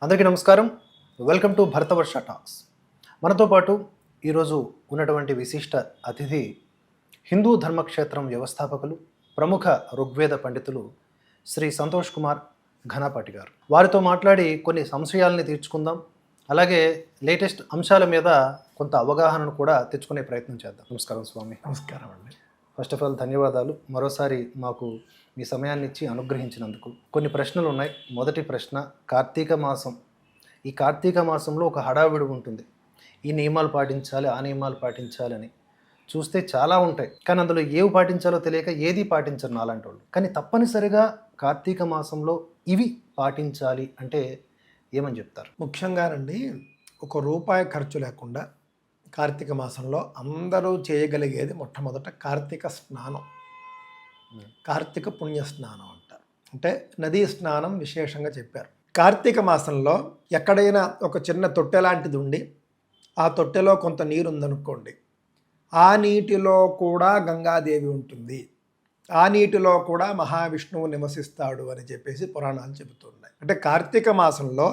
అందరికీ నమస్కారం. Welcome to Bharatavarsha talks. మనతో పాటు ఈరోజు ఉన్నటువంటి విశిష్ట అతిథి హిందూ ధర్మక్షేత్రం వ్యవస్థాపకులు, ప్రముఖ ఋగ్వేద పండితులు శ్రీ సంతోష్ కుమార్ ఘనపాటి గారు. వారితో మాట్లాడి కొన్ని సంశయాలని తీర్చుకుందాం, అలాగే లేటెస్ట్ అంశాల మీద కొంత అవగాహనను కూడా తెచ్చుకునే ప్రయత్నం చేద్దాం. నమస్కారం స్వామి. నమస్కారం అండి. ఫస్ట్ ఆఫ్ ఆల్ ధన్యవాదాలు మరోసారి మాకు మీ సమయాన్ని ఇచ్చి అనుగ్రహించినందుకు. కొన్ని ప్రశ్నలు ఉన్నాయి. మొదటి ప్రశ్న, కార్తీక మాసం. ఈ కార్తీక మాసంలో ఒక హడావిడి ఉంటుంది. ఈ నియమాలు పాటించాలి, ఆ నియమాలు పాటించాలని చూస్తే చాలా ఉంటాయి, కానీ అందులో ఏవి పాటించాలో తెలియక ఏది పాటించరు నాలాంటి వాళ్ళు. కానీ తప్పనిసరిగా కార్తీక మాసంలో ఇవి పాటించాలి అంటే ఏమని చెప్తారు? ముఖ్యంగానండి, రూపాయి ఖర్చు లేకుండా కార్తీక మాసంలో అందరూ చేయగలిగేది మొట్టమొదట కార్తీక స్నానం, కార్తీక పుణ్య స్నానం అంటారు. అంటే నదీ స్నానం విశేషంగా చెప్పారు. కార్తీక మాసంలో ఎక్కడైనా ఒక చిన్న తొట్టె లాంటిది ఉండి ఆ తొట్టెలో కొంత నీరు ఉందనుకోండి, ఆ నీటిలో కూడా గంగాదేవి ఉంటుంది, ఆ నీటిలో కూడా మహావిష్ణువు నివసిస్తాడు అని చెప్పేసి పురాణాలు చెబుతున్నాయి. అంటే కార్తీక మాసంలో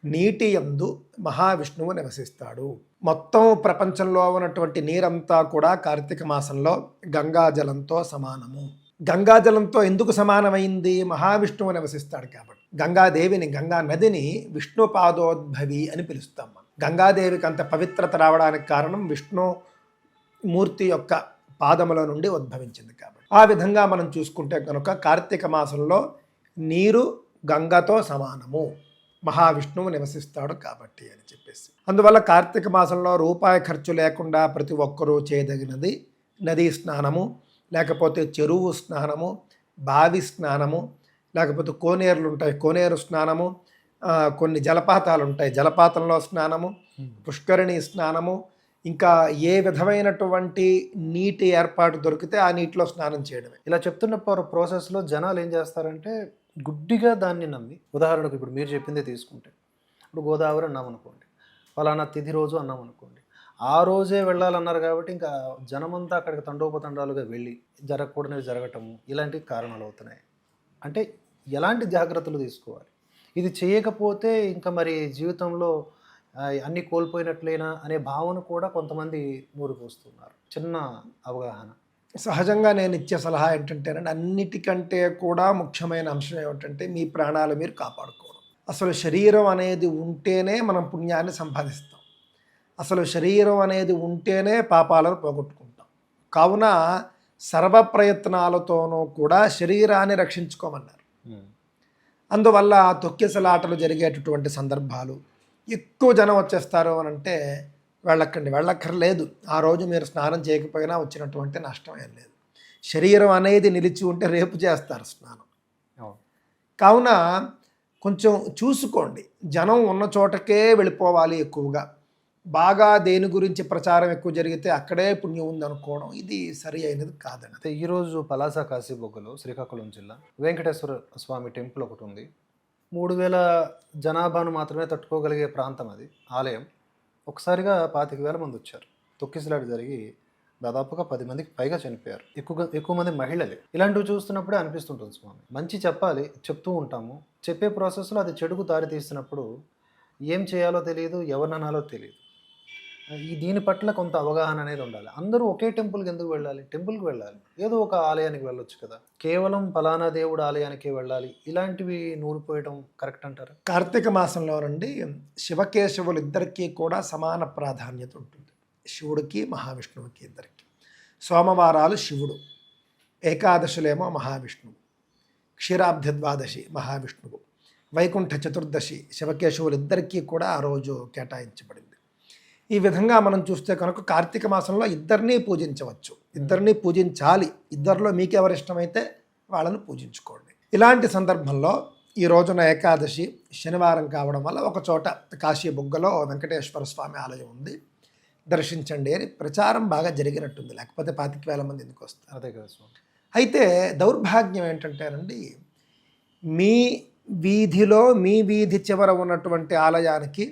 నీటి యందు మహావిష్ణువు నివసిస్తాడు. మొత్తం ప్రపంచంలో ఉన్నటువంటి నీరంతా కూడా కార్తీక మాసంలో గంగాజలంతో సమానము. గంగాజలంతో ఎందుకు సమానమైంది? మహావిష్ణువు నివసిస్తాడు కాబట్టి. గంగాదేవిని, గంగా నదిని విష్ణు పాదోద్భవి అని పిలుస్తాం మనం. గంగాదేవికి అంత పవిత్రత రావడానికి కారణం విష్ణు మూర్తి యొక్క పాదముల నుండి ఉద్భవించింది కాబట్టి. ఆ విధంగా మనం చూసుకుంటే కనుక కార్తీక మాసంలో నీరు గంగతో సమానము, మహావిష్ణువు నివసిస్తాడు కాబట్టి అని చెప్పేసి. అందువల్ల కార్తీక మాసంలో రూపాయి ఖర్చు లేకుండా ప్రతి ఒక్కరూ చేయదగినది నదీ స్నానము, లేకపోతే చెరువు స్నానము, బావి స్నానము, లేకపోతే కోనేరులు ఉంటాయి, కోనేరు స్నానము, కొన్ని జలపాతాలు ఉంటాయి, జలపాతంలో స్నానము, పుష్కరిణి స్నానము, ఇంకా ఏ విధమైనటువంటి నీటి ఏర్పాటు దొరికితే ఆ నీటిలో స్నానం చేయడమే. ఇలా చెప్తున్న ప్రాసెస్లో జనాలు ఏం చేస్తారంటే గుడ్డిగా దాన్ని నమ్మి, ఉదాహరణకు ఇప్పుడు మీరు చెప్పిందే తీసుకుంటే, ఇప్పుడు గోదావరి అన్నాం అనుకోండి, ఫలానా తిథి రోజు అన్నాం అనుకోండి, ఆ రోజే వెళ్ళాలన్నారు కాబట్టి ఇంకా జనమంతా అక్కడికి తండోపతండాలుగా వెళ్ళి జరగకూడనివి జరగటము, ఇలాంటి కారణాలు అవుతున్నాయి. అంటే ఎలాంటి జాగ్రత్తలు తీసుకోవాలి? ఇది చేయకపోతే ఇంకా మరి జీవితంలో అన్నీ కోల్పోయినట్లేనా అనే భావన కూడా కొంతమంది నూరిపోస్తున్నారు. చిన్న అవగాహన. సహజంగా నేను ఇచ్చే సలహా ఏంటంటేనండి, అన్నిటికంటే కూడా ముఖ్యమైన అంశం ఏమిటంటే మీ ప్రాణాలు మీరు కాపాడుకోవడం. అసలు శరీరం అనేది ఉంటేనే మనం పుణ్యాన్ని సంపాదిస్తాం, అసలు శరీరం అనేది ఉంటేనే పాపాలను పోగొట్టుకుంటాం. కావున సర్వ ప్రయత్నాలతోనూ కూడా శరీరాన్ని రక్షించుకోమన్నారు. అందువల్ల తొక్కిసలాటలు జరిగేటటువంటి సందర్భాలు, ఎక్కువ జనం వచ్చేస్తారు అని అంటే వెళ్ళక్కర్లేదు. ఆ రోజు మీరు స్నానం చేయకపోయినా వచ్చినటువంటి నష్టం ఏం లేదు. శరీరం అనేది నిలిచి ఉంటే రేపు చేస్తారు స్నానం. కావున కొంచెం చూసుకోండి, జనం ఉన్న చోటకే వెళ్ళిపోవాలి ఎక్కువగా. బాగా దేని గురించి ప్రచారం ఎక్కువ జరిగితే అక్కడే పుణ్యం ఉందనుకోవడం ఇది సరి అయినది కాదండి. అయితే ఈరోజు పలాస కాశీబొగ్గలో శ్రీకాకుళం జిల్లా వెంకటేశ్వర స్వామి టెంపుల్ ఒకటి ఉంది. 3000 జనాభాను మాత్రమే తట్టుకోగలిగే ప్రాంతం అది, ఆలయం. ఒకసారిగా 25,000 మంది వచ్చారు. తొక్కిసలాట జరిగి దాదాపుగా 10 మందికి పైగా చనిపోయారు. ఎక్కువ మంది మహిళలే. ఇలాంటివి చూస్తున్నప్పుడే అనిపిస్తుంటుంది స్వామి, మంచి చెప్పాలి, చెప్తూ ఉంటాము, చెప్పే ప్రాసెస్లో అది చెడుకు దారి తీస్తున్నప్పుడు ఏం చేయాలో తెలియదు, ఎవరిననాలో తెలియదు. దీని పట్ల కొంత అవగాహన అనేది ఉండాలి. అందరూ ఒకే టెంపుల్కి ఎందుకు వెళ్ళాలి? టెంపుల్కి వెళ్ళాలి, ఏదో ఒక ఆలయానికి వెళ్ళొచ్చు కదా. కేవలం ఫలానా దేవుడు ఆలయానికే వెళ్ళాలి, ఇలాంటివి నూరిపోయడం కరెక్ట్ అంటారా? కార్తీక మాసంలో నుండి శివకేశవులు ఇద్దరికీ కూడా సమాన ప్రాధాన్యత ఉంటుంది. శివుడికి మహావిష్ణువుకి ఇద్దరికి. సోమవారాలు శివుడు, ఏకాదశులేమో మహావిష్ణువు, క్షీరాబ్ధ ద్వాదశి మహావిష్ణువు, వైకుంఠ చతుర్దశి శివకేశవులు ఇద్దరికీ కూడా ఆ రోజు కేటాయించబడింది. ఈ విధంగా మనం చూస్తే కనుక కార్తీక మాసంలో ఇద్దరినీ పూజించవచ్చు, ఇద్దరినీ పూజించాలి. ఇద్దరిలో మీకు ఎవరు ఇష్టమైతే వాళ్ళని పూజించుకోండి. ఇలాంటి సందర్భంలో ఈ రోజున ఏకాదశి శనివారం కావడం వల్ల ఒక చోట కాశీబుగ్గలో వెంకటేశ్వర స్వామి ఆలయం ఉంది, దర్శించండి అని ప్రచారం బాగా జరిగినట్టుంది. లేకపోతే 25,000 మంది ఎందుకు వస్తారు? అదే కదా స్వామి. అయితే దౌర్భాగ్యం ఏంటంటేనండి, మీ వీధిలో మీ వీధి చివర ఉన్నటువంటి ఆలయానికి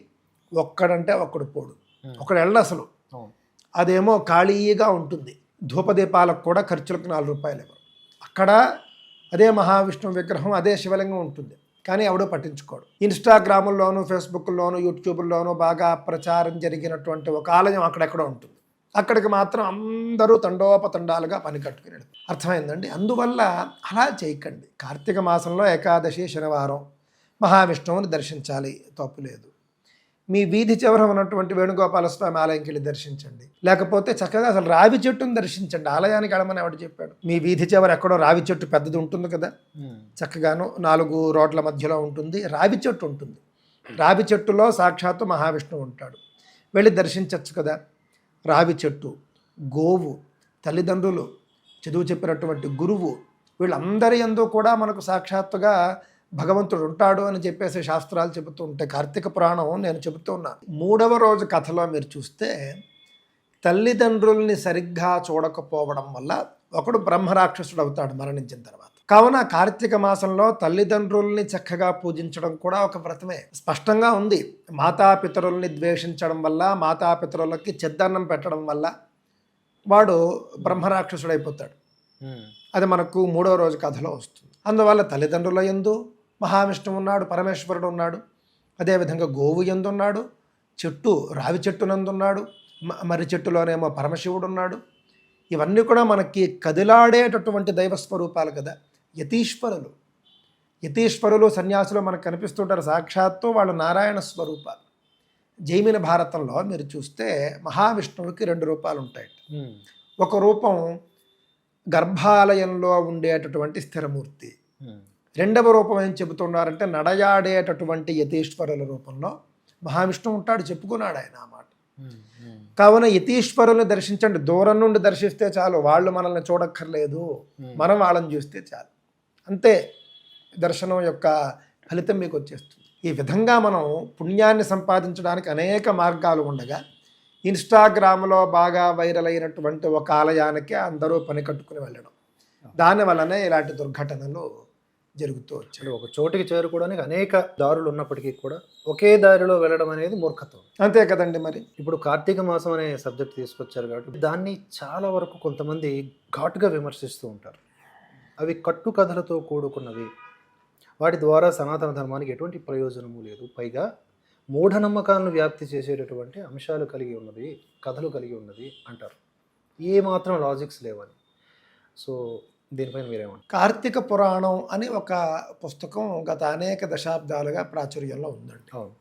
ఒక్కడంటే ఒక్కడు పోడు, ఒకడు వెళ్ళ అసలు. అదేమో ఖాళీగా ఉంటుంది, ధూపదీపాలకు కూడా ఖర్చులకు 4 రూపాయలు ఇవ్వరు. అక్కడ అదే మహావిష్ణువు విగ్రహం, అదే శివలింగం ఉంటుంది, కానీ ఎవడో పట్టించుకోడు. ఇన్స్టాగ్రాముల్లోనూ, ఫేస్బుక్లోనూ, యూట్యూబ్లోనూ బాగా ప్రచారం జరిగినటువంటి ఒక ఆలయం అక్కడెక్కడో ఉంటుంది. అక్కడికి మాత్రం అందరూ తండోపతండాలుగా పని కట్టుకుని వెళ్తారు. అర్థమైందండి? అందువల్ల అలా చేయకండి. కార్తీక మాసంలో ఏకాదశి శనివారం మహావిష్ణువుని దర్శించాలి, తప్పు లేదు. మీ వీధి చివర ఉన్నటువంటి వేణుగోపాల స్వామి ఆలయంకి వెళ్ళి దర్శించండి. లేకపోతే చక్కగా అసలు రావి చెట్టును దర్శించండి. ఆలయానికి వెళ్ళమని ఎవడు చెప్పాడు? మీ వీధి చివర ఎక్కడో రావి చెట్టు పెద్దది ఉంటుంది కదా, చక్కగాను 4 రోడ్ల మధ్యలో ఉంటుంది, రావి చెట్టు ఉంటుంది. రావి చెట్టులో సాక్షాత్తు మహావిష్ణువు ఉంటాడు, వెళ్ళి దర్శించవచ్చు కదా. రావి చెట్టు, గోవు, తల్లిదండ్రులు, చదువు చెప్పినటువంటి గురువు, వీళ్ళందరి యందు కూడా మనకు సాక్షాత్తుగా భగవంతుడు ఉంటాడు అని చెప్పేసి శాస్త్రాలు చెబుతూ ఉంటాయి. కార్తీక పురాణం నేను చెబుతూ ఉన్నాను. 3వ రోజు కథలో మీరు చూస్తే తల్లిదండ్రుల్ని సరిగ్గా చూడకపోవడం వల్ల ఒకడు బ్రహ్మరాక్షసుడు అవుతాడు మరణించిన తర్వాత. కావున కార్తీక మాసంలో తల్లిదండ్రుల్ని చక్కగా పూజించడం కూడా ఒక వ్రతమే. స్పష్టంగా ఉంది, మాతాపితరుల్ని ద్వేషించడం వల్ల, మాతాపితరులకి చెద్దన్నం పెట్టడం వల్ల వాడు బ్రహ్మరాక్షసుడు అయిపోతాడు. అది మనకు 3వ రోజు కథలో వస్తుంది. అందువల్ల తల్లిదండ్రుల యందు మహావిష్ణువు ఉన్నాడు, పరమేశ్వరుడు ఉన్నాడు. అదేవిధంగా గోవు యందు ఉన్నాడు, చెట్టు రావి చెట్టు నందున్నాడు, మర్రి చెట్టులోనేమో పరమశివుడు ఉన్నాడు. ఇవన్నీ కూడా మనకి కదిలాడేటటువంటి దైవస్వరూపాలు కదా. యతీశ్వరులు సన్యాసులు మనకు కనిపిస్తుంటారు. సాక్షాత్తు వాళ్ళు నారాయణ స్వరూపాలు. జైమిన భారతంలో మీరు చూస్తే మహావిష్ణువుకి 2 రూపాలు ఉంటాయి. ఒక రూపం గర్భాలయంలో ఉండేటటువంటి స్థిరమూర్తి. 2వ రూపం ఏం చెబుతున్నారంటే నడయాడేటటువంటి యతీశ్వరుల రూపంలో మహావిష్ణువు ఉంటాడు, చెప్పుకున్నాడు ఆయన ఆ మాట. కావున యతీశ్వరుల్ని దర్శించండి. దూరం నుండి దర్శిస్తే చాలు, వాళ్ళు మనల్ని చూడక్కర్లేదు, మనం వాళ్ళని చూస్తే చాలు, అంతే. దర్శనం యొక్క ఫలితం మీకు వచ్చేస్తుంది. ఈ విధంగా మనం పుణ్యాన్ని సంపాదించడానికి అనేక మార్గాలు ఉండగా ఇన్స్టాగ్రామ్లో బాగా వైరల్ అయినటువంటి ఒక ఆలయానికి అందరూ పని కట్టుకుని వెళ్ళడం, దానివల్లనే ఇలాంటి దుర్ఘటనలు జరుగుతూ వచ్చాయి. ఒక చోటికి చేరుకోవడానికి అనేక దారులు ఉన్నప్పటికీ కూడా ఒకే దారిలో వెళ్ళడం అనేది మూర్ఖత్వం. అంతే కదండి. మరి ఇప్పుడు కార్తీక మాసం అనే సబ్జెక్ట్ తీసుకొచ్చారు కాబట్టి దాన్ని చాలా వరకు కొంతమంది ఘాటుగా విమర్శిస్తూ ఉంటారు. అవి కట్టుకథలతో కూడుకున్నవి, వాటి ద్వారా సనాతన ధర్మానికి ఎటువంటి ప్రయోజనము లేదు, పైగా మూఢనమ్మకాలను వ్యాప్తి చేసేటటువంటి అంశాలు కలిగి ఉన్నది, కథలు కలిగి ఉన్నది అంటారు. ఏ మాత్రం లాజిక్స్ లేవని. సో దీనిపైన మీరేమంటారు? కార్తీక పురాణం అని ఒక పుస్తకం గత అనేక దశాబ్దాలుగా ప్రాచుర్యంలో ఉందండి. అవును.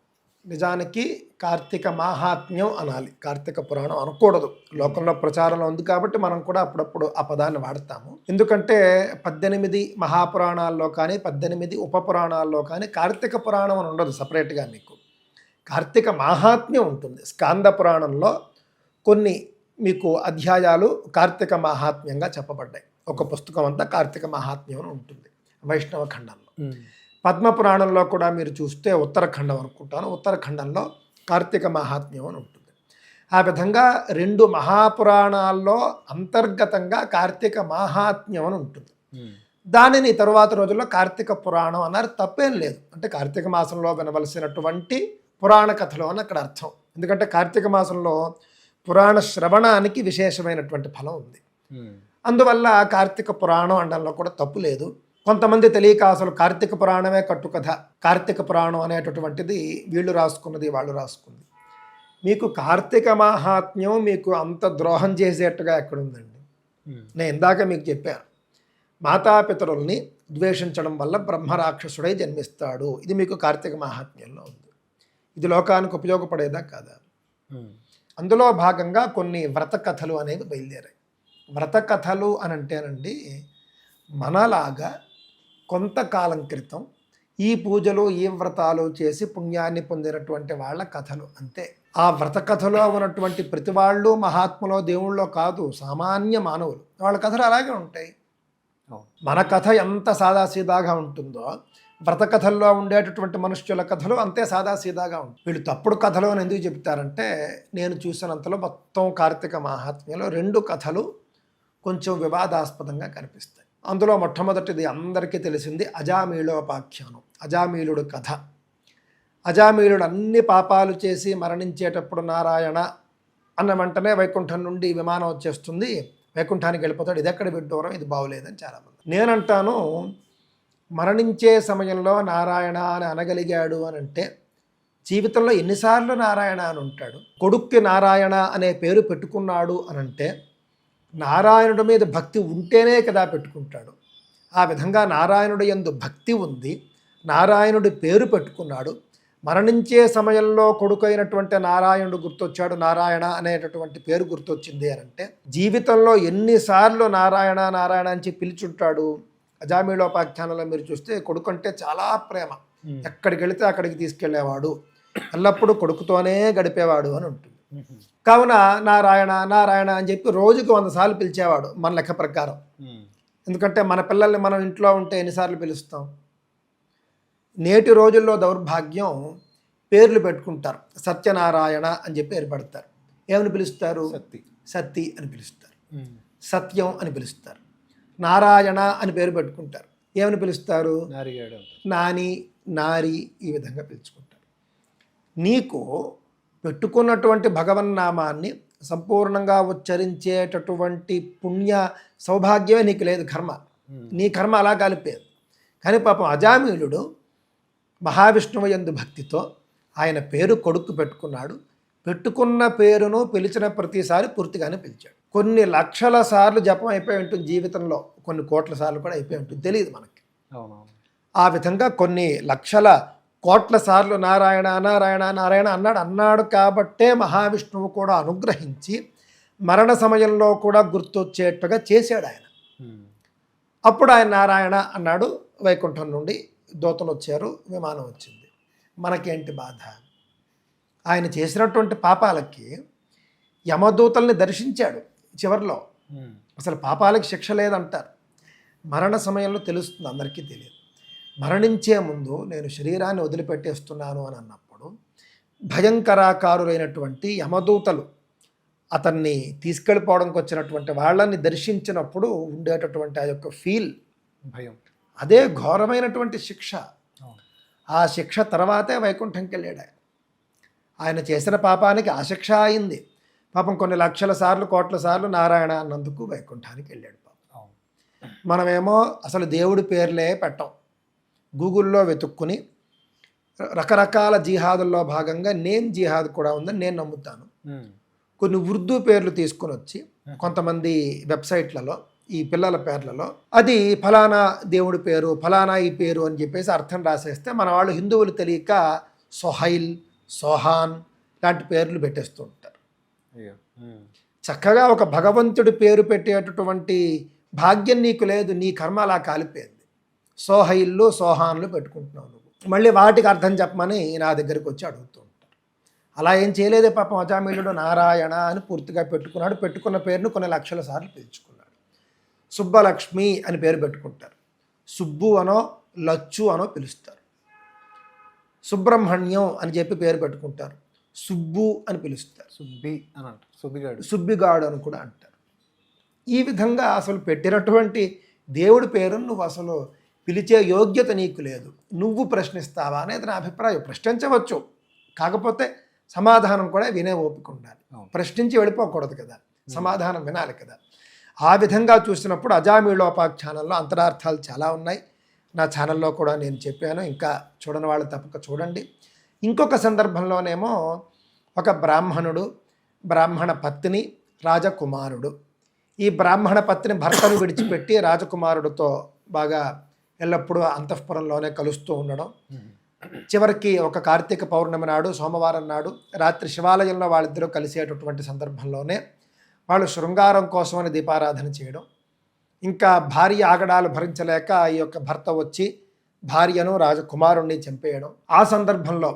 నిజానికి కార్తీక మాహాత్మ్యం అనాలి, కార్తీక పురాణం అనకూడదు. లోకంలో ప్రచారంలో ఉంది కాబట్టి మనం కూడా అప్పుడప్పుడు ఆ పదాన్ని వాడతాము. ఎందుకంటే 18 మహాపురాణాల్లో కానీ 18 ఉపపురాణాల్లో కానీ కార్తీక పురాణం అని ఉండదు సపరేట్గా. మీకు కార్తీక మాహాత్మ్యం ఉంటుంది. స్కాంద పురాణంలో కొన్ని మీకు అధ్యాయాలు కార్తీక మాహాత్మ్యంగా చెప్పబడ్డాయి. ఒక పుస్తకం అంతా కార్తీక మాహాత్మ్యం అని ఉంటుంది వైష్ణవ ఖండంలో. పద్మపురాణంలో కూడా మీరు చూస్తే ఉత్తరఖండం అనుకుంటాను, ఉత్తరఖండంలో కార్తీక మాహాత్మ్యం అని ఉంటుంది. ఆ విధంగా 2 మహాపురాణాల్లో అంతర్గతంగా కార్తీక మాహాత్మ్యం అని ఉంటుంది. దానిని తరువాత రోజుల్లో కార్తీక పురాణం అన్నారు. తప్పేం లేదు. అంటే కార్తీక మాసంలో వినవలసినటువంటి పురాణ కథలు అని అక్కడ అర్థం. ఎందుకంటే కార్తీక మాసంలో పురాణ శ్రవణానికి విశేషమైనటువంటి ఫలం ఉంది. అందువల్ల కార్తీక పురాణం అనడంలో కూడా తప్పు లేదు. కొంతమంది తెలియక అసలు కార్తీక పురాణమే కట్టుకథ, కార్తీక పురాణం అనేటటువంటిది వీళ్ళు రాసుకున్నది వాళ్ళు రాసుకుంది. మీకు కార్తీక మాహాత్మ్యం మీకు అంత ద్రోహం చేసేట్టుగా ఎక్కడుందండి? నేను ఇందాక మీకు చెప్పాను, మాతాపితరుల్ని ద్వేషించడం వల్ల బ్రహ్మరాక్షసుడై జన్మిస్తాడు. ఇది మీకు కార్తీక మాహాత్మ్యంలో ఉంది. ఇది లోకానికి ఉపయోగపడేదా కాదా? అందులో భాగంగా కొన్ని వ్రత కథలు అనేవి బయలుదేరాయి. వ్రత కథలు అని అంటేనండి, మనలాగా కొంతకాలం క్రితం ఈ పూజలు ఈ వ్రతాలు చేసి పుణ్యాన్ని పొందినటువంటి వాళ్ళ కథలు అంతే. ఆ వ్రత కథలో ఉన్నటువంటి ప్రతి వాళ్ళు మహాత్ములో దేవుళ్ళో కాదు, సామాన్య మానవులు. వాళ్ళ కథలు అలాగే ఉంటాయి. మన కథ ఎంత సాదాసీదాగా ఉంటుందో వ్రత కథల్లో ఉండేటటువంటి మనుష్యుల కథలు అంతే సాదాసీదాగా ఉంటాయి. వీళ్ళు తప్పుడు కథలు అని ఎందుకు చెప్తారంటే, నేను చూసినంతలో మొత్తం కార్తీక మహాత్మ్యంలో 2 కథలు కొంచెం వివాదాస్పదంగా కనిపిస్తాయి. అందులో మొట్టమొదటిది అందరికీ తెలిసింది అజామీళోపాఖ్యానం, అజామీళుడు కథ. అజామీళుడు అన్ని పాపాలు చేసి మరణించేటప్పుడు నారాయణ అన్న వెంటనే వైకుంఠం నుండి విమానం వచ్చేస్తుంది, వైకుంఠానికి వెళ్ళిపోతాడు. ఇది ఎక్కడ విడ్డూరం, ఇది బాగోలేదని చాలామంది. నేనంటాను, మరణించే సమయంలో నారాయణ అని అనగలిగాడు అని అంటే జీవితంలో ఎన్నిసార్లు నారాయణ అని ఉంటాడు. కొడుక్కి నారాయణ అనే పేరు పెట్టుకున్నాడు అని అంటే నారాయణుడి మీద భక్తి ఉంటేనే కదా పెట్టుకుంటాడు. ఆ విధంగా నారాయణుడి యందు భక్తి ఉంది, నారాయణుడి పేరు పెట్టుకున్నాడు. మరణించే సమయంలో కొడుకైనటువంటి నారాయణుడు గుర్తొచ్చాడు, నారాయణ అనేటటువంటి పేరు గుర్తొచ్చింది అని అంటే జీవితంలో ఎన్నిసార్లు నారాయణ నారాయణ అని చెప్పి పిలుచుంటాడు. అజామీళోపాఖ్యానంలో మీరు చూస్తే కొడుకు అంటే చాలా ప్రేమ, ఎక్కడికి వెళితే అక్కడికి తీసుకెళ్లేవాడు, ఎల్లప్పుడూ కొడుకుతోనే గడిపేవాడు అని ఉంటుంది. కావున నారాయణ నారాయణ అని చెప్పి రోజుకు 100 సార్లు పిలిచేవాడు మన లెక్క ప్రకారం. ఎందుకంటే మన పిల్లల్ని మనం ఇంట్లో ఉంటే ఎన్నిసార్లు పిలుస్తాం. నేటి రోజుల్లో దౌర్భాగ్యం, పేర్లు పెట్టుకుంటారు. సత్యనారాయణ అని చెప్పి ఏర్పడతారు. ఏమని పిలుస్తారు? సత్తి అని పిలుస్తారు, సత్యం అని పిలుస్తారు. నారాయణ అని పేరు పెట్టుకుంటారు. ఏమని పిలుస్తారు? నాని, నారి, ఈ విధంగా పిలుచుకుంటారు. నీకు పెట్టుకున్నటువంటి భగవన్నామాన్ని సంపూర్ణంగా ఉచ్చరించేటటువంటి పుణ్య సౌభాగ్యమే నీకు లేదు. కర్మ, నీ కర్మ అలా కలిపేది. కానీ పాపం అజామీళుడు మహావిష్ణువు యందు భక్తితో ఆయన పేరు కొడుకు పెట్టుకున్నాడు. పెట్టుకున్న పేరును పిలిచిన ప్రతిసారి పూర్తిగానే పిలిచాడు. కొన్ని లక్షల సార్లు జపం అయిపోయి ఉంటుంది జీవితంలో, కొన్ని కోట్ల సార్లు కూడా అయిపోయి ఉంటుంది, తెలియదు మనకి. ఆ విధంగా కొన్ని లక్షల కోట్ల సార్లు నారాయణ నారాయణ నారాయణ అన్నాడు కాబట్టే మహావిష్ణువు కూడా అనుగ్రహించి మరణ సమయంలో కూడా గుర్తొచ్చేట్టుగా చేశాడు ఆయన. అప్పుడు ఆయన నారాయణ అన్నాడు. వైకుంఠం నుండి దూతలు వచ్చారు, విమానం వచ్చింది. మనకేంటి బాధ? ఆయన చేసినటువంటి పాపాలకి యమదూతల్ని దర్శించాడు చివరిలో. అసలు పాపాలకి శిక్ష లేదంటారు. మరణ సమయంలో తెలుస్తుంది, అందరికీ తెలియదు. మరణించే ముందు నేను శరీరాన్ని వదిలిపెట్టేస్తున్నాను అని అన్నప్పుడు భయంకరాకారులైనటువంటి యమదూతలు అతన్ని తీసుకెళ్ళిపోవడానికి వచ్చినటువంటి వాళ్ళని దర్శించినప్పుడు ఉండేటటువంటి ఆ యొక్క ఫీల్, భయం, అదే ఘోరమైనటువంటి శిక్ష. ఆ శిక్ష తర్వాతే వైకుంఠంకి వెళ్ళాడు ఆయన. ఆయన చేసిన పాపానికి ఆ శిక్ష అయింది. పాపం కొన్ని లక్షల సార్లు కోట్ల సార్లు నారాయణ అన్నందుకు వైకుంఠానికి వెళ్ళాడు పాపం. మనమేమో అసలు దేవుడి పేర్లే పెట్టం. గూగుల్లో వెతుక్కుని రకరకాల జిహాదుల్లో భాగంగా నేమ్ జిహాద్ కూడా ఉందని నేను నమ్ముతాను. కొన్ని ఉర్దూ పేర్లు తీసుకుని వచ్చి కొంతమంది వెబ్సైట్లలో ఈ పిల్లల పేర్లలో అది ఫలానా దేవుడి పేరు, ఫలానా ఈ పేరు అని చెప్పేసి అర్థం రాసేస్తే మన వాళ్ళు హిందువులు తెలియక సొహైల్, సోహాన్ లాంటి పేర్లు పెట్టేస్తూ ఉంటారు. చక్కగా ఒక భగవంతుడి పేరు పెట్టేటటువంటి భాగ్యం నీకు లేదు, నీ కర్మ అలా కాలిపోయింది. సోహైళ్ళు సోహాన్లు పెట్టుకుంటున్నావు నువ్వు. మళ్ళీ వాటికి అర్థం చెప్పమని నా దగ్గరికి వచ్చి అడుగుతూ ఉంటారు. అలా ఏం చేయలేదే పాపం అజామీళుడు నారాయణ అని పూర్తిగా పెట్టుకున్నాడు. పెట్టుకున్న పేరును కొన్ని లక్షల సార్లు పిలుచుకున్నాడు. సుబ్బలక్ష్మి అని పేరు పెట్టుకుంటారు. సుబ్బు అనో లచ్చు అనో పిలుస్తారు. సుబ్రహ్మణ్యం అని చెప్పి పేరు పెట్టుకుంటారు. సుబ్బు అని పిలుస్తారు. సుబ్బి అని అంటారు. సుబ్బిగాడు అని కూడా అంటారు. ఈ విధంగా అసలు పెట్టినటువంటి దేవుడి పేరును నువ్వు అసలు పిలిచే యోగ్యత నీకు లేదు. నువ్వు ప్రశ్నిస్తావా అనేది నా అభిప్రాయం. ప్రశ్నించవచ్చు, కాకపోతే సమాధానం కూడా వినే ఓపిక ఉండాలి. ప్రశ్నించి వెళ్ళిపోకూడదు కదా, సమాధానం వినాలి కదా. ఆ విధంగా చూసినప్పుడు అజామీళోపాఖ్యానంలో అంతరార్థాలు చాలా ఉన్నాయి. నా ఛానల్లో కూడా నేను చెప్పాను, ఇంకా చూడని వాళ్ళు తప్పక చూడండి. ఇంకొక సందర్భంలోనేమో ఒక బ్రాహ్మణుడు, బ్రాహ్మణ పత్ని, రాజకుమారుడు. ఈ బ్రాహ్మణ పత్ని భర్తను విడిచిపెట్టి రాజకుమారుడితో బాగా ఎల్లప్పుడూ అంతఃపురంలోనే కలుస్తూ ఉండడం. చివరికి ఒక కార్తీక పౌర్ణమి నాడు, సోమవారం నాడు రాత్రి శివాలయంలో వాళ్ళిద్దరూ కలిసేటటువంటి సందర్భంలోనే వాళ్ళు శృంగారం కోసమని దీపారాధన చేయడం. ఇంకా భార్య ఆగడాలు భరించలేక ఈ యొక్క భర్త వచ్చి భార్యను రాజకుమారుణ్ణి చంపేయడం. ఆ సందర్భంలో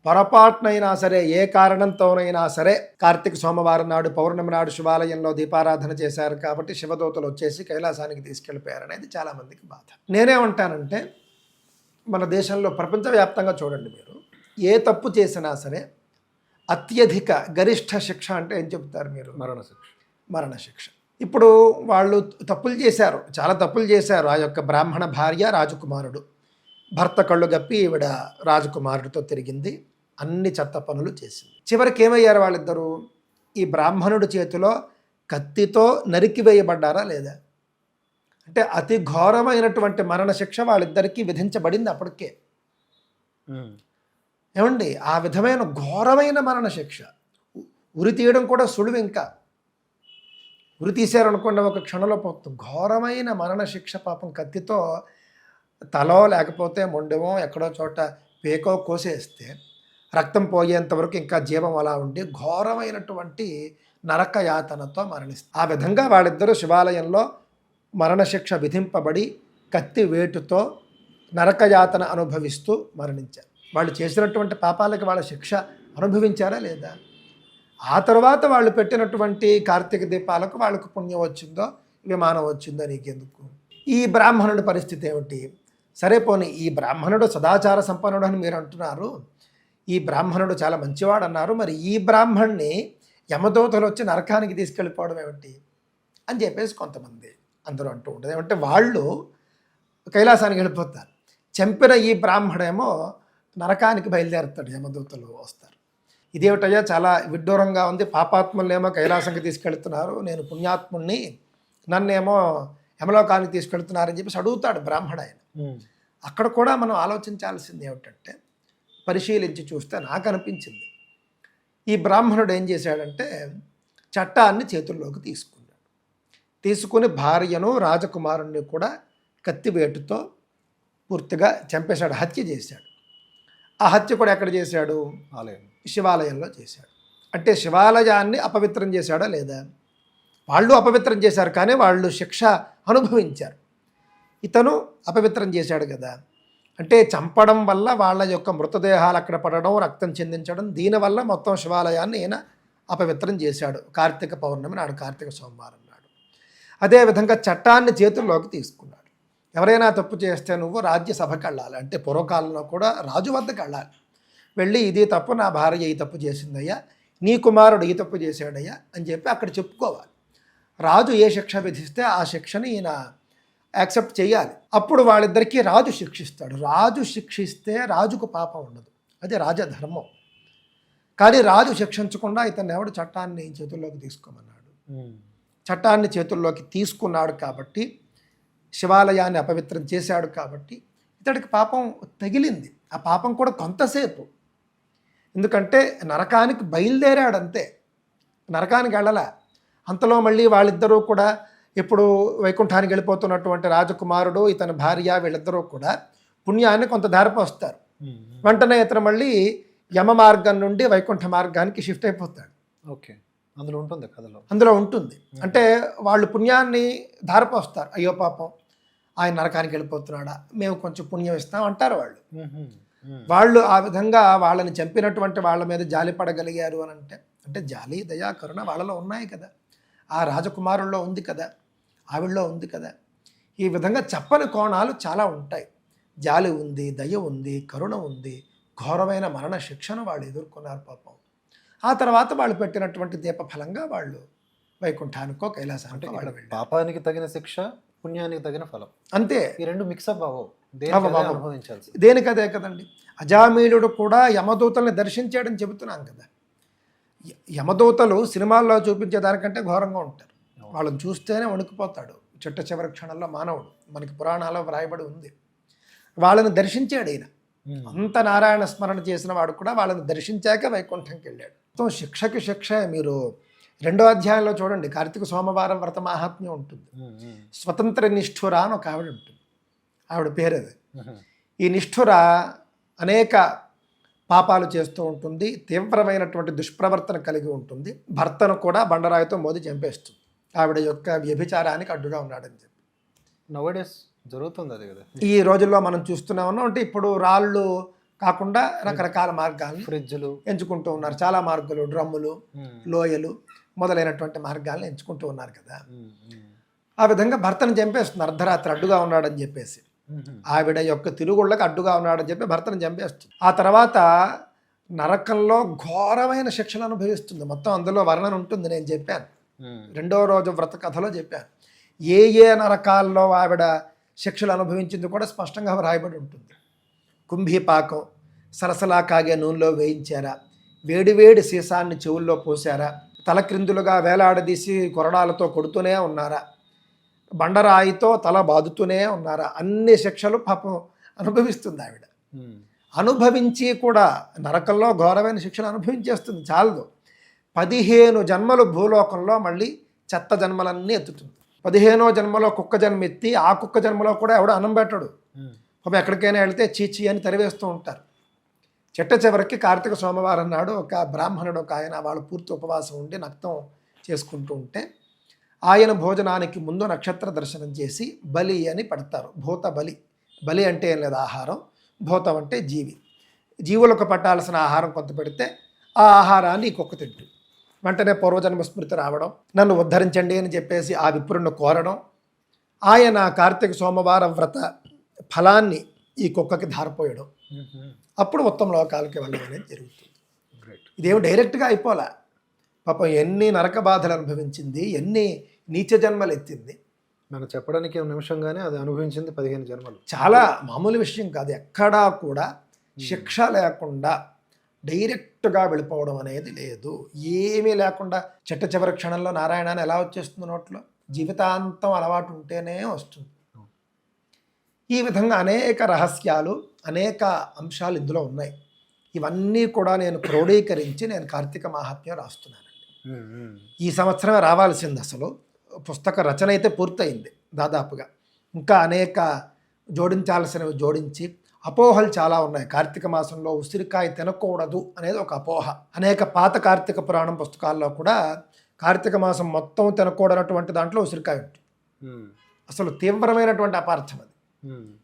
పొరపాటునైనా సరే, ఏ కారణంతోనైనా సరే కార్తీక సోమవారం నాడు పౌర్ణమి నాడు శివాలయంలో దీపారాధన చేశారు కాబట్టి శివదూతలు వచ్చేసి కైలాసానికి తీసుకెళ్ళిపోయారు అనేది చాలామందికి బాధ. నేనేమంటానంటే మన దేశంలో ప్రపంచవ్యాప్తంగా చూడండి, మీరు ఏ తప్పు చేసినా సరే అత్యధిక గరిష్ట శిక్ష అంటే ఏం చెప్తారు మీరు? మరణశిక్ష. ఇప్పుడు వాళ్ళు తప్పులు చేశారు, చాలా తప్పులు చేశారు. ఆ యొక్క బ్రాహ్మణ భార్య, రాజకుమారుడు. భర్త కళ్ళు గప్పి ఈవిడ రాజకుమారుడితో తిరిగింది, అన్ని చెత్త పనులు చేసింది. చివరికి ఏమయ్యారు వాళ్ళిద్దరూ? ఈ బ్రాహ్మణుడి చేతిలో కత్తితో నరికివేయబడ్డారా లేదా? అంటే అతి ఘోరమైనటువంటి మరణశిక్ష వాళ్ళిద్దరికీ విధించబడింది అప్పటికే. ఏమండి, ఆ విధమైన ఘోరమైన మరణశిక్ష. ఉరి తీయడం కూడా సులువు. ఇంకా ఉరి తీశారనుకోండి ఒక క్షణంలో పోతుంది. ఘోరమైన మరణశిక్ష పాపం కత్తితో తలో లేకపోతే మొండెమో ఎక్కడో చోట పేకో కోసేస్తే రక్తం పోయేంత వరకు ఇంకా జీవం అలా ఉండి ఘోరమైనటువంటి నరక యాతనతో మరణిస్తారు. ఆ విధంగా వాళ్ళిద్దరూ శివాలయంలో మరణశిక్ష విధింపబడి కత్తి వేటుతో నరకయాతన అనుభవిస్తూ మరణించారు. వాళ్ళు చేసినటువంటి పాపాలకి వాళ్ళ శిక్ష అనుభవించారా లేదా? ఆ తర్వాత వాళ్ళు పెట్టినటువంటి కార్తీక దీపాలకు వాళ్ళకు పుణ్యం వచ్చిందో విమానం వచ్చిందో నీకెందుకు? ఈ బ్రాహ్మణుడి పరిస్థితి ఏమిటి? సరే పోనీ, ఈ బ్రాహ్మణుడు సదాచార సంపన్నుడు అని మీరు అంటున్నారు, ఈ బ్రాహ్మణుడు చాలా మంచివాడు అన్నారు, మరి ఈ బ్రాహ్మణ్ణి యమదూతలు వచ్చి నరకానికి తీసుకెళ్ళిపోవడం ఏమిటి అని చెప్పేసి కొంతమంది అందరూ అంటూ ఉంటుంది. ఏమంటే వాళ్ళు కైలాసానికి వెళ్ళిపోతారు, చంపిన ఈ బ్రాహ్మణేమో నరకానికి బయలుదేరుతాడు, యమదూతలు వస్తారు. ఇదేమిటయ్యా చాలా విడ్డూరంగా ఉంది, పాపాత్ములనేమో కైలాసానికి తీసుకెళ్తున్నారు, నేను పుణ్యాత్ముణ్ణి, నన్నేమో యమలోకానికి తీసుకెళ్తున్నారని చెప్పేసి అడుగుతాడు బ్రాహ్మణ ఆయన. అక్కడ కూడా మనం ఆలోచించాల్సింది ఏమిటంటే, పరిశీలించి చూస్తే నాకు అనిపించింది, ఈ బ్రాహ్మణుడు ఏం చేశాడంటే చట్టాన్ని చేతుల్లోకి తీసుకుని భార్యను రాజకుమారుణ్ణి కూడా కత్తివేటుతో పూర్తిగా చంపేశాడు, హత్య చేశాడు. ఆ హత్య కూడా ఎక్కడ చేశాడు? శివాలయంలో చేశాడు. అంటే శివాలయాన్ని అపవిత్రం చేశాడా లేదా? వాళ్ళు అపవిత్రం చేశారు, కానీ వాళ్ళు శిక్ష అనుభవించారు. ఇతను అపవిత్రం చేశాడు కదా. అంటే చంపడం వల్ల వాళ్ళ యొక్క మృతదేహాలు అక్కడ పడడం, రక్తం చిందించడం, దీనివల్ల మొత్తం శివాలయాన్ని ఈయన అపవిత్రం చేశాడు. కార్తీక పౌర్ణమి నాడు, కార్తీక సోమవారం నాడు. అదేవిధంగా చట్టాన్ని చేతుల్లోకి తీసుకున్నాడు. ఎవరైనా తప్పు చేస్తే నువ్వు రాజ్యసభకి వెళ్ళాలి, అంటే పూర్వకాలంలో కూడా రాజు వద్దకు వెళ్ళాలి, వెళ్ళి ఇది తప్పు, నా భార్య ఈ తప్పు చేసిందయ్యా, నీ కుమారుడు ఈ తప్పు చేశాడయ్యా అని చెప్పి అక్కడ చెప్పుకోవాలి. రాజు ఏ శిక్ష విధిస్తే ఆ శిక్షని ఈయన యాక్సెప్ట్ చేయాలి. అప్పుడు వాళ్ళిద్దరికీ రాజు శిక్షిస్తాడు. రాజు శిక్షిస్తే రాజుకు పాపం ఉండదు, అది రాజధర్మం. కానీ రాజు శిక్షించకుండా ఇతను ఎవడు చట్టాన్ని చేతుల్లోకి తీసుకోమన్నాడు. చట్టాన్ని చేతుల్లోకి తీసుకున్నాడు కాబట్టి, శివాలయాన్ని అపవిత్రం చేశాడు కాబట్టి ఇతడికి పాపం తగిలింది. ఆ పాపం కూడా కొంతసేపు, ఎందుకంటే నరకానికి బయలుదేరాడంతే, నరకానికి వెళ్ళలే. అంతలో మళ్ళీ వాళ్ళిద్దరూ కూడా ఇప్పుడు వైకుంఠానికి వెళ్ళిపోతున్నటువంటి రాజకుమారుడు, ఇతని భార్య, వీళ్ళిద్దరూ కూడా పుణ్యాన్ని కొంత ధారపోస్తారు. వెంటనే ఇతను మళ్ళీ యమ మార్గం నుండి వైకుంఠ మార్గానికి షిఫ్ట్ అయిపోతాడు. ఓకే, అందులో ఉంటుంది కథలో, అందులో ఉంటుంది. అంటే వాళ్ళు పుణ్యాన్ని ధారపోస్తారు. అయ్యో పాపం ఆయన నరకానికి వెళ్ళిపోతున్నాడా, మేము కొంచెం పుణ్యం ఇస్తాం అంటారు వాళ్ళు. వాళ్ళు ఆ విధంగా వాళ్ళని చంపినటువంటి వాళ్ళ మీద జాలి పడగలిగారు అని అంటే జాలి, దయా, కరుణ వాళ్ళలో ఉన్నాయి కదా, ఆ రాజకుమారుల్లో ఉంది కదా, ఆవిడలో ఉంది కదా. ఈ విధంగా చెప్పని కోణాలు చాలా ఉంటాయి. జాలి ఉంది, దయ ఉంది, కరుణ ఉంది. ఘోరమైన మరణ శిక్షను వాళ్ళు ఎదుర్కొన్నారు పాపం. ఆ తర్వాత వాళ్ళు పెట్టినటువంటి దీపఫలంగా వాళ్ళు వైకుంఠానికో కైలాసానికో వాళ్ళు వెళ్ళారు. పాపానికి తగిన శిక్ష, పుణ్యానికి తగిన ఫలం, అంతే. ఈ రెండు మిక్సప్ అవ్వవు, అనుభవించాల్సి. దేనికదే కదండి. అజామీలుడు కూడా యమదూతల్ని దర్శించాడని చెబుతున్నాం కదా. యమదూతలు సినిమాల్లో చూపించే దానికంటే ఘోరంగా ఉంటారు. వాళ్ళని చూస్తేనే వణికిపోతాడు చిట్ట చివరి క్షణంలో మానవుడు. మనకి పురాణాల్లో వ్రాయబడి ఉంది. వాళ్ళని దర్శించాడు ఈయన. అంత నారాయణ స్మరణ చేసిన వాడు కూడా వాళ్ళని దర్శించాక వైకుంఠంకి వెళ్ళాడు. మొత్తం శిక్షకి శిక్ష. మీరు 2వ అధ్యాయంలో చూడండి, కార్తీక సోమవారం వ్రత మహాత్మ్యం ఉంటుంది. స్వతంత్ర నిష్ఠుర అని ఒక ఆవిడ ఉంటుంది, ఆవిడ పేరది. ఈ నిష్ఠుర అనేక పాపాలు చేస్తూ ఉంటుంది, తీవ్రమైనటువంటి దుష్ప్రవర్తన కలిగి ఉంటుంది. భర్తను కూడా బండరాయితో మోది చంపేస్తుంది, ఆవిడ యొక్క వ్యభిచారానికి అడ్డుగా ఉన్నాడని చెప్పి. నౌడేస్ జరుగుతుంది అది కదా. ఈ రోజుల్లో మనం చూస్తూనే ఉన్నాం. అంటే ఇప్పుడు రాళ్ళు కాకుండా రకరకాల మార్గాలను ఫ్రిడ్జ్లు ఎంచుకుంటూ ఉన్నారు. చాలా మార్గాలు, డ్రమ్ములు, లోయలు మొదలైనటువంటి మార్గాలను ఎంచుకుంటూ ఉన్నారు కదా. ఆ విధంగా భర్తను చంపేస్తుంది అర్ధరాత్రి, అడ్డుగా ఉన్నాడని చెప్పేసి. ఆవిడ యొక్క తిరుగుళ్ళకి అడ్డుగా ఉన్నాడని చెప్పి భర్తను చంపేస్తుంది. ఆ తర్వాత నరకంలో ఘోరమైన శిక్షలు అనుభవిస్తుంది. మొత్తం అందులో వర్ణన ఉంటుంది, నేను చెప్పాను 2వ రోజు వ్రత కథలో చెప్పాను. ఏ ఏ నరకాల్లో ఆవిడ శిక్షలు అనుభవించింది కూడా స్పష్టంగా రాయబడి ఉంటుంది. కుంభీపాకం, సరసలా కాగే నూనెలో వేయించారా, వేడివేడి సీసాన్ని చెవుల్లో పోసారా, తలక్రిందులుగా వేలాడదీసి కొరడాలతో కొడుతూనే ఉన్నారా, బండరాయితో తల బాదుతూనే ఉన్నారా, అన్ని శిక్షలు పాపం అనుభవిస్తుంది ఆవిడ. అనుభవించి కూడా నరకంలో ఘోరమైన శిక్షలు అనుభవించేస్తుంది, చాలదు. 15 జన్మలు భూలోకంలో మళ్ళీ చెత్త జన్మలన్నీ ఎత్తుతుంది. 15వ జన్మలో కుక్క జన్మ ఎత్తి, ఆ కుక్క జన్మలో కూడా ఎవడో అన్నం పెట్టడు. పాపం ఎక్కడికైనా వెళ్తే చీచి అని తరివేస్తూ ఉంటారు. చివరికి కార్తీక సోమవారం నాడు ఒక బ్రాహ్మణుడు ఒక ఆయన వాళ్ళు పూర్తి ఉపవాసం ఉండి నక్తం చేసుకుంటూ ఉంటే ఆయన భోజనానికి ముందు నక్షత్ర దర్శనం చేసి బలి అని పెడతారు. భూత బలి. బలి అంటే ఏం లేదు ఆహారం, భూతం అంటే జీవి. జీవులకు పట్టాల్సిన ఆహారం కొంత పెడితే ఆ ఆహారాన్ని ఈ కుక్క తింటుంది. వెంటనే పూర్వజన్మ స్మృతి రావడం, నన్ను ఉద్ధరించండి అని చెప్పేసి ఆ విప్రుణ్ణి కోరడం, ఆయన కార్తీక సోమవారం వ్రత ఫలాన్ని ఈ కుక్కకి ధారపోయడం, అప్పుడు ఉత్తమ లోకాలకి వెళ్ళడం అనేది జరుగుతుంది. ఇదేమో డైరెక్ట్గా అయిపోలే. పాపం ఎన్ని నరక బాధలు అనుభవించింది, ఎన్ని నీచ జన్మలు ఎత్తింది. మనం చెప్పడానికి ఒక నిమిషంగానే అది అనుభవించింది 15 జన్మలు. చాలా మామూలు విషయం కాదు. ఎక్కడా కూడా శిక్ష లేకుండా డైరెక్ట్గా వెళ్ళిపోవడం అనేది లేదు. ఏమీ లేకుండా చివరి క్షణంలో నారాయణాన్ని ఎలా వచ్చేస్తుంది నోట్లో, జీవితాంతం అలవాటు ఉంటేనే వస్తుంది. ఈ విధంగా అనేక రహస్యాలు, అనేక అంశాలు ఇందులో ఉన్నాయి. ఇవన్నీ కూడా నేను క్రోడీకరించి నేను కార్తీక మహాత్మ్యం రాస్తున్నానండి. ఈ సంవత్సరమే రావాల్సింది. అసలు పుస్తక రచన అయితే పూర్తయింది దాదాపుగా. ఇంకా అనేక జోడించాల్సినవి జోడించి, అపోహలు చాలా ఉన్నాయి. కార్తీక మాసంలో ఉసిరికాయ తినకూడదు అనేది ఒక అపోహ. అనేక పాత కార్తీక పురాణం పుస్తకాల్లో కూడా కార్తీక మాసం మొత్తం తినకూడనటువంటి దాంట్లో ఉసిరికాయ ఉంటుంది. అసలు తీవ్రమైనటువంటి అపార్థం అది.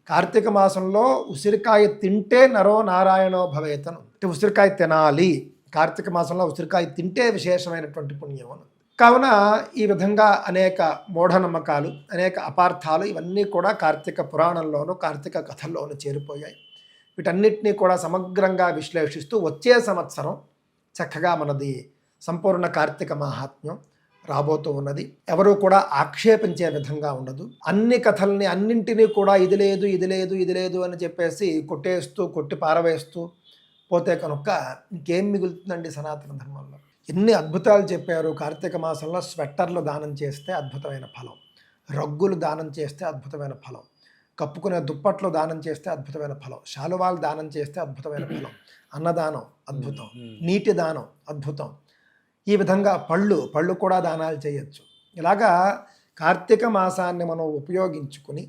కార్తీక మాసంలో ఉసిరికాయ తింటే నరో నారాయణో భవేతను, అంటే ఉసిరికాయ తినాలి, కార్తీక మాసంలో ఉసిరికాయ తింటే విశేషమైనటువంటి పుణ్యం అని. కావున ఈ విధంగా అనేక మూఢనమ్మకాలు, అనేక అపార్థాలు ఇవన్నీ కూడా కార్తీక పురాణంలోనూ కార్తీక కథల్లోనూ చేరిపోయాయి. వీటన్నిటినీ కూడా సమగ్రంగా విశ్లేషిస్తూ వచ్చే సంవత్సరం చక్కగా మనది సంపూర్ణ కార్తీక మహాత్మ్యం రాబోతూ ఉన్నది. ఎవరూ కూడా ఆక్షేపించే విధంగా ఉండదు. అన్ని కథల్ని అన్నింటినీ కూడా ఇది లేదు ఇది లేదు ఇది లేదు అని చెప్పేసి కొట్టేస్తూ కొట్టి పారవేస్తూ పోతే కనుక ఇంకేం మిగులుతుందండి సనాతన ధర్మంలో. ఎన్ని అద్భుతాలు చెప్పారు. కార్తీక మాసంలో స్వెట్టర్లు దానం చేస్తే అద్భుతమైన ఫలం, రగ్గులు దానం చేస్తే అద్భుతమైన ఫలం, కప్పుకునే దుప్పట్లు దానం చేస్తే అద్భుతమైన ఫలం, శాలువాలు దానం చేస్తే అద్భుతమైన ఫలం, అన్నదానం అద్భుతం, నీటి దానం అద్భుతం. ఈ విధంగా పళ్ళు కూడా దానాలు చేయొచ్చు. ఇలాగా కార్తీక మాసాన్ని మనం ఉపయోగించుకుని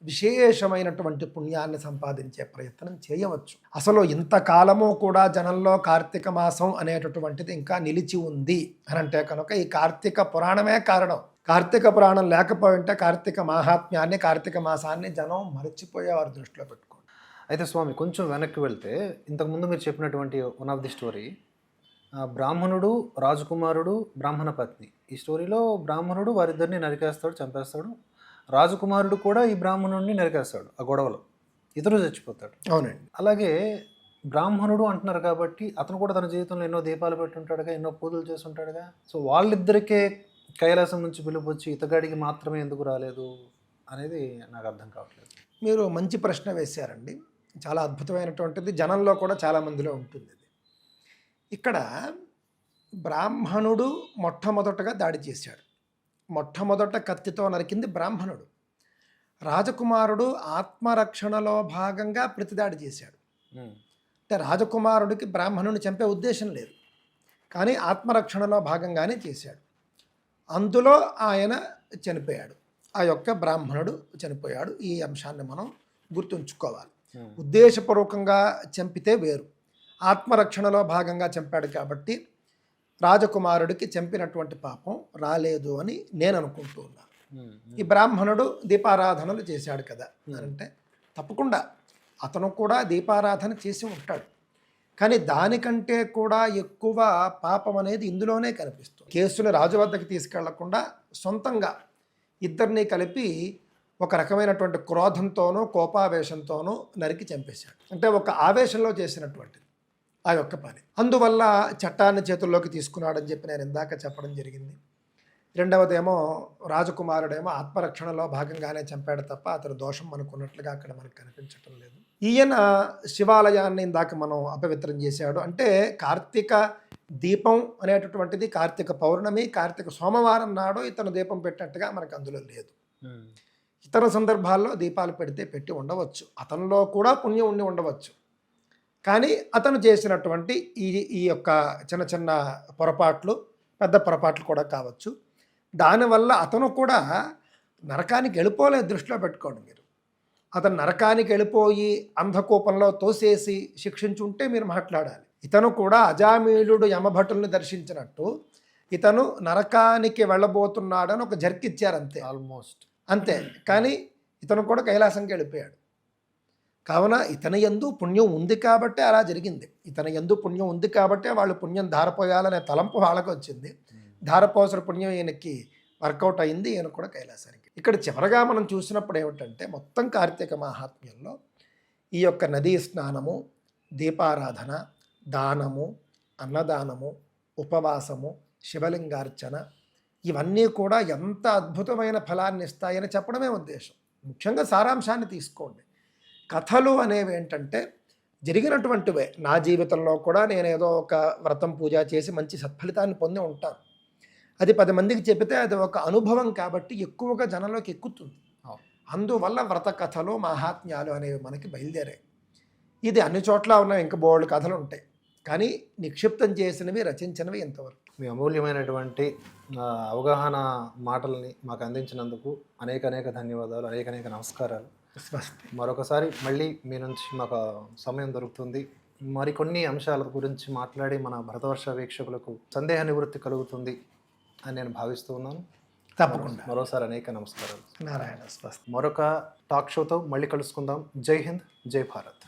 విశేషమైనటువంటి పుణ్యాన్ని సంపాదించే ప్రయత్నం చేయవచ్చు. అసలు ఇంతకాలము కూడా జనంలో కార్తీక మాసం అనేటటువంటిది ఇంకా నిలిచి ఉంది అని అంటే కనుక ఈ కార్తీక పురాణమే కారణం. కార్తీక పురాణం లేకపోయింటే కార్తీక మహాత్మ్యాన్ని, కార్తీక మాసాన్ని జనం మరచిపోయేవారు. దృష్టిలో పెట్టుకోండి. అయితే స్వామి కొంచెం వెనక్కి వెళ్తే ఇంతకుముందు మీరు చెప్పినటువంటి వన్ ఆఫ్ ది స్టోరీ, బ్రాహ్మణుడు, రాజకుమారుడు, బ్రాహ్మణ పత్ని. ఈ స్టోరీలో బ్రాహ్మణుడు వారిద్దరిని నరికేస్తాడు, చంపేస్తాడు. రాజకుమారుడు కూడా ఈ బ్రాహ్మణుడిని నరికేస్తాడు ఆ గొడవలో, ఇతరు చచ్చిపోతాడు. అవునండి. అలాగే బ్రాహ్మణుడు అంటున్నారు కాబట్టి అతను కూడా తన జీవితంలో ఎన్నో దీపాలు పెట్టుంటాడుగా, ఎన్నో పూజలు చేస్తుంటాడుగా. సో వాళ్ళిద్దరికే కైలాసం నుంచి పిలుపు వచ్చి ఇతగాడికి మాత్రమే ఎందుకు రాలేదు అనేది నాకు అర్థం కావట్లేదు. మీరు మంచి ప్రశ్న వేశారండి. చాలా అద్భుతమైనటువంటిది. జనంలో కూడా చాలామందిలో ఉంటుంది. ఇక్కడ బ్రాహ్మణుడు మొట్టమొదటగా దాడి చేశాడు. మొట్టమొదట కత్తితో నరికింది బ్రాహ్మణుడు. రాజకుమారుడు ఆత్మరక్షణలో భాగంగా ప్రతిదాడి చేశాడు. అంటే రాజకుమారుడికి బ్రాహ్మణుని చంపే ఉద్దేశం లేదు, కానీ ఆత్మరక్షణలో భాగంగానే చేశాడు. అందులో ఆయన చనిపోయాడు. ఆ యొక్క బ్రాహ్మణుడు చనిపోయాడు. ఈ అంశాన్ని మనం గుర్తుంచుకోవాలి. ఉద్దేశపూర్వకంగా చంపితే వేరు, ఆత్మరక్షణలో భాగంగా చంపాడు కాబట్టి రాజకుమారుడికి చంపినటువంటి పాపం రాలేదు అని నేను అనుకుంటూ ఉన్నాను. ఈ బ్రాహ్మణుడు దీపారాధనలు చేశాడు కదా అంటే తప్పకుండా అతను కూడా దీపారాధన చేసి ఉంటాడు. కానీ దానికంటే కూడా ఎక్కువ పాపం అనేది ఇందులోనే కనిపిస్తుంది. కేసులు రాజు వద్దకు తీసుకెళ్లకుండా సొంతంగా ఇద్దరిని కలిపి ఒక రకమైనటువంటి క్రోధంతోనూ కోపావేశంతోనూ నరికి చంపేశాడు. అంటే ఒక ఆవేశంలో చేసినటువంటిది ఆ యొక్క పని. అందువల్ల చట్టాన్ని చేతుల్లోకి తీసుకున్నాడని చెప్పి నేను ఇందాక చెప్పడం జరిగింది. రెండవదేమో రాజకుమారుడేమో ఆత్మరక్షణలో భాగంగానే చంపాడు తప్ప అతను దోషం అనుకున్నట్లుగా అక్కడ మనకు కనిపించటం లేదు. ఈయన శివాలయాన్ని ఇందాక మనం అపవిత్రం చేశాడు. అంటే కార్తీక దీపం అనేటటువంటిది కార్తీక పౌర్ణమి, కార్తీక సోమవారం నాడు ఇతను దీపం పెట్టినట్టుగా మనకు అందులో లేదు. ఇతర సందర్భాల్లో దీపాలు పెడితే పెట్టి ఉండవచ్చు, అతనిలో కూడా పుణ్యం ఉండి ఉండవచ్చు. కానీ అతను చేసినటువంటి ఈ యొక్క చిన్న చిన్న పొరపాట్లు, పెద్ద పొరపాట్లు కూడా కావచ్చు. దానివల్ల అతను కూడా నరకానికి వెళ్ళిపోలేదు, దృష్టిలో పెట్టుకోండి మీరు. అతను నరకానికి వెళ్ళిపోయి అంధకూపంలో తోసేసి శిక్షించుంటే మీరు మాట్లాడాలి. ఇతను కూడా అజామీళుడు యమభటుల్ని దర్శించినట్టు ఇతను నరకానికి వెళ్ళబోతున్నాడని ఒక జర్కిచ్చారు అంతే, ఆల్మోస్ట్ అంతే. కానీ ఇతను కూడా కైలాసంకి వెళ్ళిపోయాడు. కావున ఇతని యందు పుణ్యం ఉంది కాబట్టే అలా జరిగింది. ఇతని యందు పుణ్యం ఉంది కాబట్టే వాళ్ళు పుణ్యం ధారపోయాలనే తలంపు వాళ్ళకి వచ్చింది. ధారపోసర పుణ్యం ఈయనకి వర్కౌట్ అయింది, ఈయన కూడా కైలాసానికి. ఇక్కడ చివరగా మనం చూసినప్పుడు ఏమిటంటే మొత్తం కార్తీక మహాత్మ్యంలో ఈ యొక్క నదీ స్నానము, దీపారాధన, దానము, అన్నదానము, ఉపవాసము, శివలింగార్చన ఇవన్నీ కూడా ఎంత అద్భుతమైన ఫలాన్ని ఇస్తాయని చెప్పడమే ఉద్దేశం. ముఖ్యంగా సారాంశాన్ని తీసుకోండి. కథలు అనేవి ఏంటంటే జరిగినటువంటివే. నా జీవితంలో కూడా నేను ఏదో ఒక వ్రతం పూజ చేసి మంచి సత్ఫలితాన్ని పొంది ఉంటాను. అది 10 మందికి చెబితే అది ఒక అనుభవం కాబట్టి ఎక్కువగా జనంలోకి ఎక్కుతుంది. అందువల్ల వ్రత కథలు, మహాత్మ్యాలు అనేవి మనకి బయలుదేరాయి. ఇది అన్ని చోట్ల ఉన్న ఇంకా బోల్డ్ కథలు ఉంటాయి, కానీ నిక్షిప్తం చేసినవి, రచించినవి ఇంతవరకు. మీ అమూల్యమైనటువంటి అవగాహన మాటల్ని మాకు అందించినందుకు అనేక ధన్యవాదాలు, అనేక నమస్కారాలు. మరొకసారి మళ్ళీ మీ నుంచి మాకు సమయం దొరుకుతుంది. మరికొన్ని అంశాల గురించి మాట్లాడి మన భరతవర్ష వీక్షకులకు సందేహ నివృత్తి కలుగుతుంది అని నేను భావిస్తూ ఉన్నాను. తప్పకుండా. మరోసారి అనేక నమస్కారాలు. నారాయణ స్వస్తి. మరొక టాక్ షోతో మళ్ళీ కలుసుకుందాం. జై హింద్, జై భారత్.